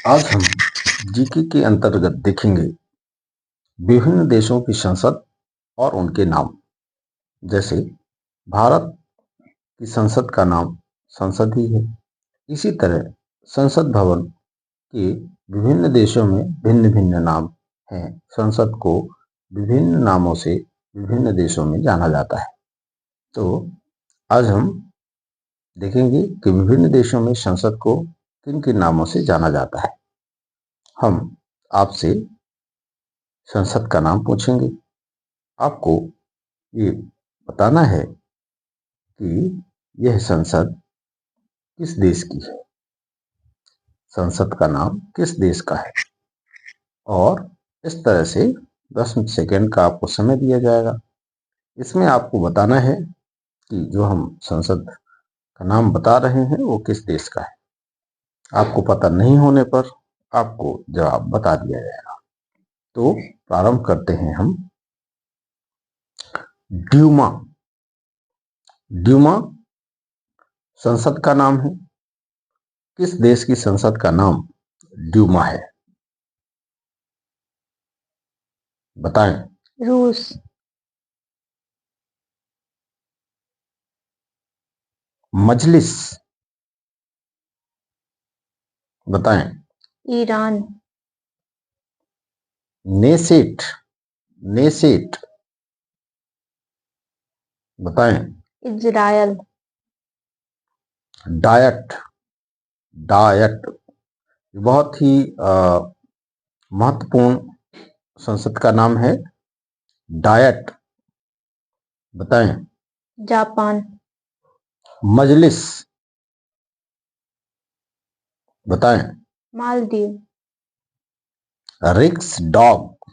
आज हम जीके के अंतर्गत देखेंगे विभिन्न देशों की संसद और उनके नाम। जैसे भारत की संसद का नाम संसद ही है। इसी तरह संसद भवन के विभिन्न देशों में भिन्न भिन्न नाम हैं। संसद को विभिन्न नामों से विभिन्न देशों में जाना जाता है। तो आज हम देखेंगे कि विभिन्न देशों में संसद को किन किन नामों से जाना जाता है। हम आपसे संसद का नाम पूछेंगे। आपको ये बताना है कि यह संसद किस देश की है, संसद का नाम किस देश का है। और इस तरह से 10 सेकंड का आपको समय दिया जाएगा। इसमें आपको बताना है कि जो हम संसद का नाम बता रहे हैं वो किस देश का है। आपको पता नहीं होने पर आपको जवाब बता दिया जाएगा। तो प्रारंभ करते हैं हम। ड्यूमा। ड्यूमा संसद का नाम है। किस देश की संसद का नाम ड्यूमा है, बताएं। रूस। मजलिस, बताएं। ईरान। नेसेट, नेसेट, बताएं। इजरायल। डायट, डायट बहुत ही महत्वपूर्ण संसद का नाम है। डायट, बताएं। जापान। मजलिस, बताएं। मालदीव। रिक्स डॉग,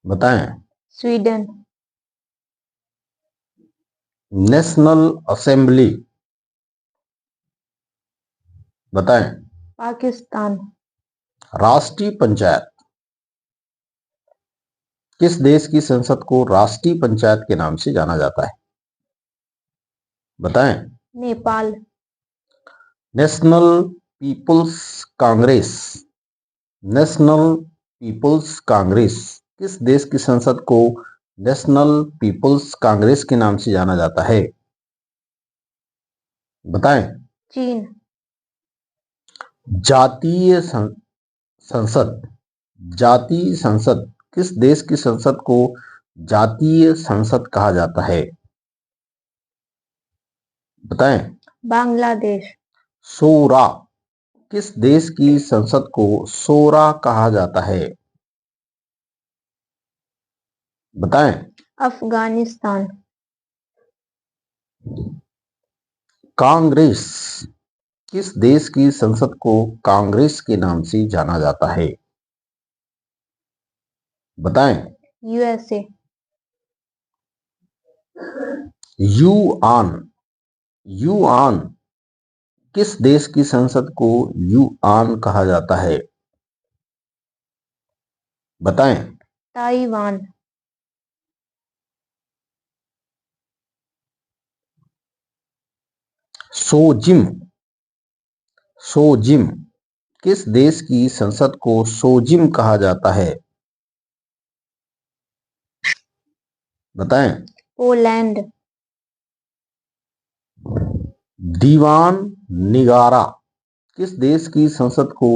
बताएं। स्वीडन। नेशनल असेंबली, बताएं। पाकिस्तान। राष्ट्रीय पंचायत, किस देश की संसद को राष्ट्रीय पंचायत के नाम से जाना जाता है, बताएं। Nepal. National People's Congress, National People's Congress किस देश की संसद को नेशनल पीपुल्स कांग्रेस के नाम से जाना जाता है, बताएं। चीन। जातीय संसद, जातीय संसद किस देश की संसद को जातीय संसद कहा जाता है, बताएं। बांग्लादेश। सोरा किस देश की संसद को सोरा कहा जाता है, बताएं। अफगानिस्तान। कांग्रेस किस देश की संसद को कांग्रेस के नाम से जाना जाता है, बताएं। यूएसए। यूआन, यूआन किस देश की संसद को यूआन कहा जाता है, बताएं। ताइवान। सोजिम, सोजिम किस देश की संसद को सोजिम कहा जाता है, बताएं। पोलैंड। दीवान निगारा किस देश की संसद को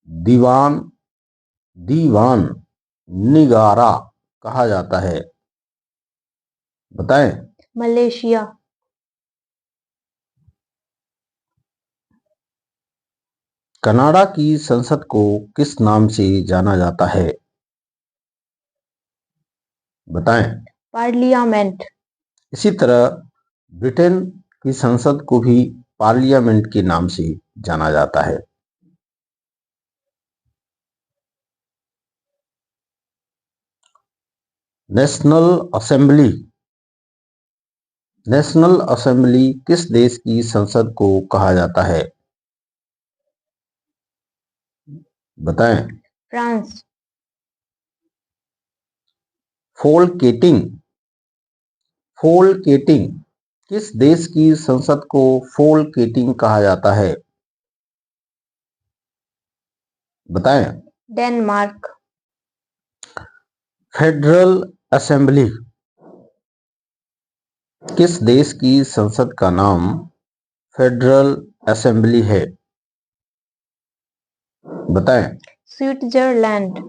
दीवान दीवान निगारा कहा जाता है, बताएं। मलेशिया। कनाडा की संसद को किस नाम से जाना जाता है, बताएं। पार्लियामेंट। इसी तरह ब्रिटेन की संसद को भी पार्लियामेंट के नाम से जाना जाता है। नेशनल असेंबली, नेशनल असेंबली किस देश की संसद को कहा जाता है, बताएं। फ्रांस। फोलकेटिंग, फोलकेटिंग किस देश की संसद को फोलकेटिंग कहा जाता है, बताएं। डेनमार्क। फेडरल असेंबली किस देश की संसद का नाम फेडरल असेंबली है? बताएं। Switzerland.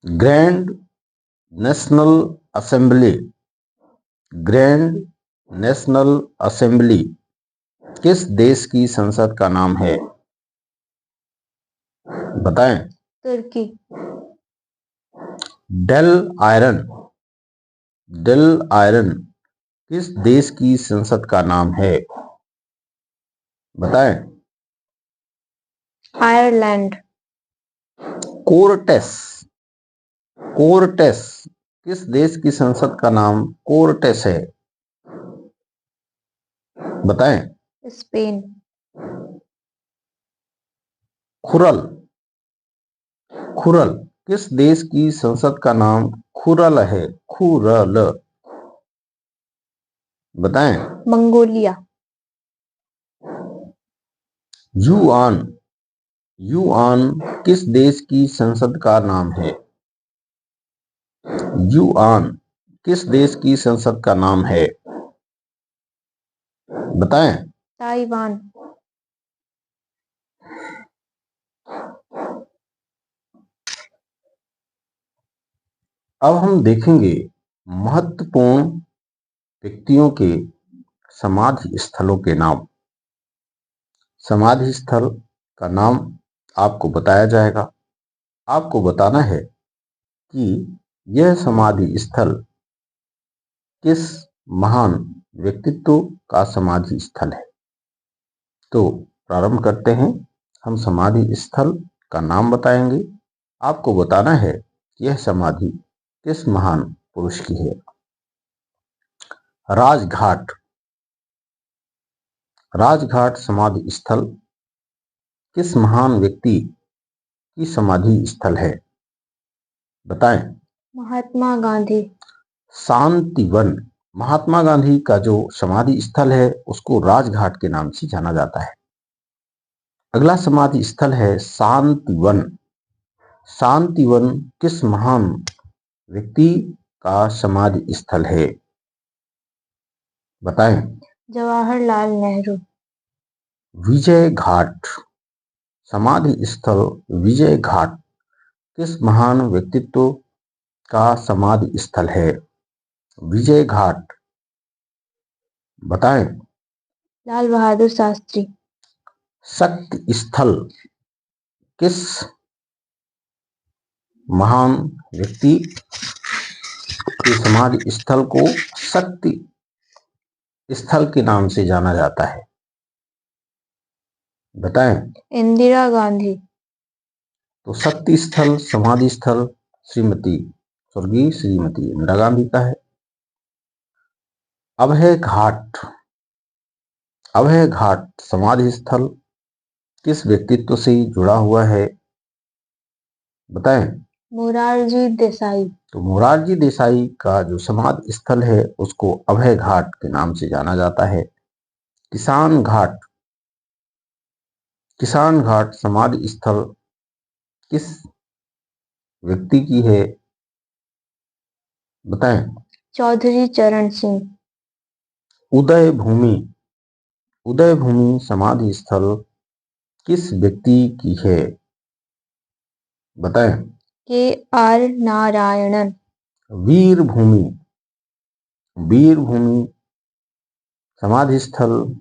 Grand national assembly grand national assembly किस देश की संसद का नाम है? बताएं। तुर्की। डेल आयरन किस देश की संसद का नाम है? बताएं। आयरलैंड। कोर्टेस किस देश की संसद का नाम कोर्टेस है? बताएं। स्पेन। खुरल किस देश की संसद का नाम खुरल है? खुरल। बताएं। मंगोलिया। युआन किस देश की संसद का नाम है? युआन किस देश की संसद का नाम है? बताएं। ताइवान। अब हम देखेंगे महत्वपूर्ण व्यक्तियों के समाधि स्थलों के नाम। समाधि स्थल का नाम आपको बताया जाएगा। आपको बताना है कि यह समाधि स्थल किस महान व्यक्तित्व का समाधि स्थल है। तो प्रारंभ करते हैं। हम समाधि स्थल का नाम बताएंगे। आपको बताना है कि यह समाधि किस महान पुरुष की है। राजघाट समाधि स्थल किस महान व्यक्ति की समाधि स्थल है? बताएं। महात्मा गांधी। शांतिवन महात्मा गांधी का जो समाधि स्थल है उसको राजघाट के नाम से जाना जाता है। अगला समाधि स्थल है शांतिवन। शांतिवन किस महान व्यक्ति का समाधि स्थल है? बताएं। जवाहरलाल नेहरू। विजय घाट समाधि स्थल विजय घाट किस महान व्यक्तित्व का समाधि स्थल है? विजय घाट। बताएं। लाल बहादुर शास्त्री। शक्ति स्थल किस महान व्यक्ति के समाधि स्थल को शक्ति स्थल के नाम से जाना जाता है? बताएं। इंदिरा गांधी। तो शक्ति स्थल समाधि स्थल स्वर्गीय श्रीमती इंदिरा गांधी का है। अभय घाट समाधि स्थल किस व्यक्तित्व से जुड़ा हुआ है? बताएं। मोरारजी देसाई। तो मोरारजी देसाई का जो समाधि स्थल है उसको अभय घाट के नाम से जाना जाता है। किसान घाट समाधि स्थल किस व्यक्ति की है? बताएं। चौधरी चरण सिंह। उदय भूमि समाधि स्थल किस व्यक्ति की है? बताएं। KR नारायणन। वीर भूमि समाधि स्थल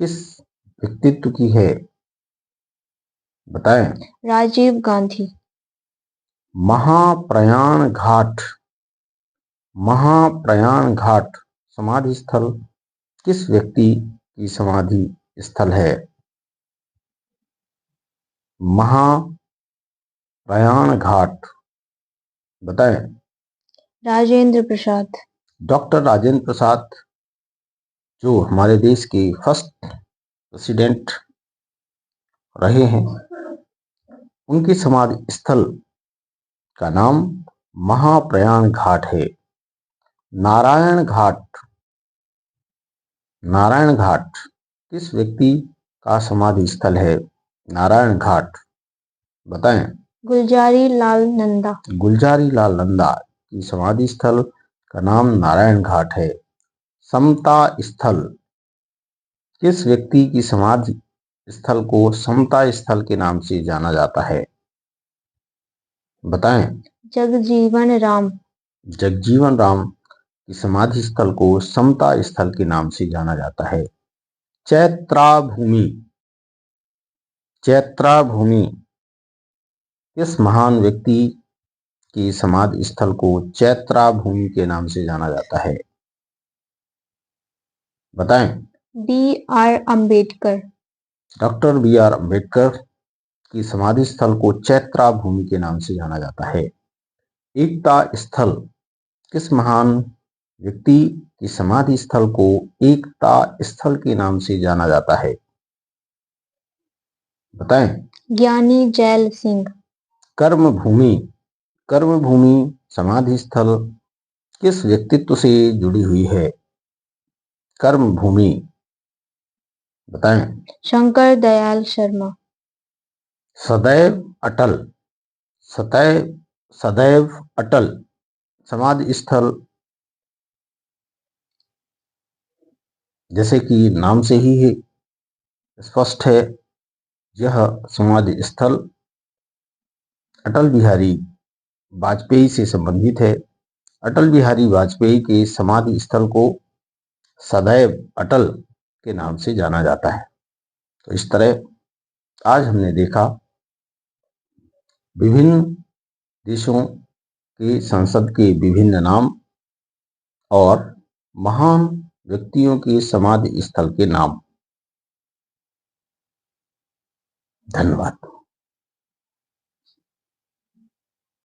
किस व्यक्तित्व की है? बताएं। राजीव गांधी। महाप्रयाण घाट समाधि स्थल किस व्यक्ति की समाधि स्थल है? महाप्रयाण घाट। बताएं। राजेंद्र प्रसाद। डॉक्टर राजेंद्र प्रसाद जो हमारे देश के फर्स्ट प्रेसिडेंट रहे हैं, उनकी समाधि स्थल का नाम महाप्रयाण घाट है। नारायण घाट किस व्यक्ति का समाधि स्थल है? नारायण घाट। बताएं। गुलजारी लाल नंदा। गुलजारी लाल नंदा की समाधि स्थल का नाम नारायण घाट है। समता स्थल, किस व्यक्ति की समाधि स्थल को समता स्थल के नाम से जाना जाता है? बताएं। जगजीवन राम। जगजीवन राम की समाधि स्थल को समता स्थल के नाम से जाना जाता है। चैत्राभूमि, चैत्राभूमि किस महान व्यक्ति की समाधि स्थल को चैत्राभूमि के नाम से जाना जाता है? बताएं। B.R. Ambedkar. Doctor B.R. Ambedkar की समाधि स्थल को चैत्राभूमि के नाम से जाना जाता है। एकता स्थल, किस महान व्यक्ति की समाधि स्थल को एकता स्थल के नाम से जाना जाता है? बताएं। ज्ञानी जैल सिंह। कर्मभूमि, कर्मभूमि समाधि स्थल किस व्यक्तित्व से जुड़ी हुई है? कर्मभूमि, बताएं। शंकर दयाल शर्मा। सदैव अटल, सदैव अटल समाधि स्थल, जैसे कि नाम से ही स्पष्ट है, यह समाधि स्थल अटल बिहारी वाजपेयी से संबंधित है। अटल बिहारी वाजपेयी के समाधि स्थल को सदैव अटल के नाम से जाना जाता है। तो इस तरह आज हमने देखा विभिन्न देशों की संसद के विभिन्न नाम और महान व्यक्तियों के समाधि स्थल के नाम। धन्यवाद।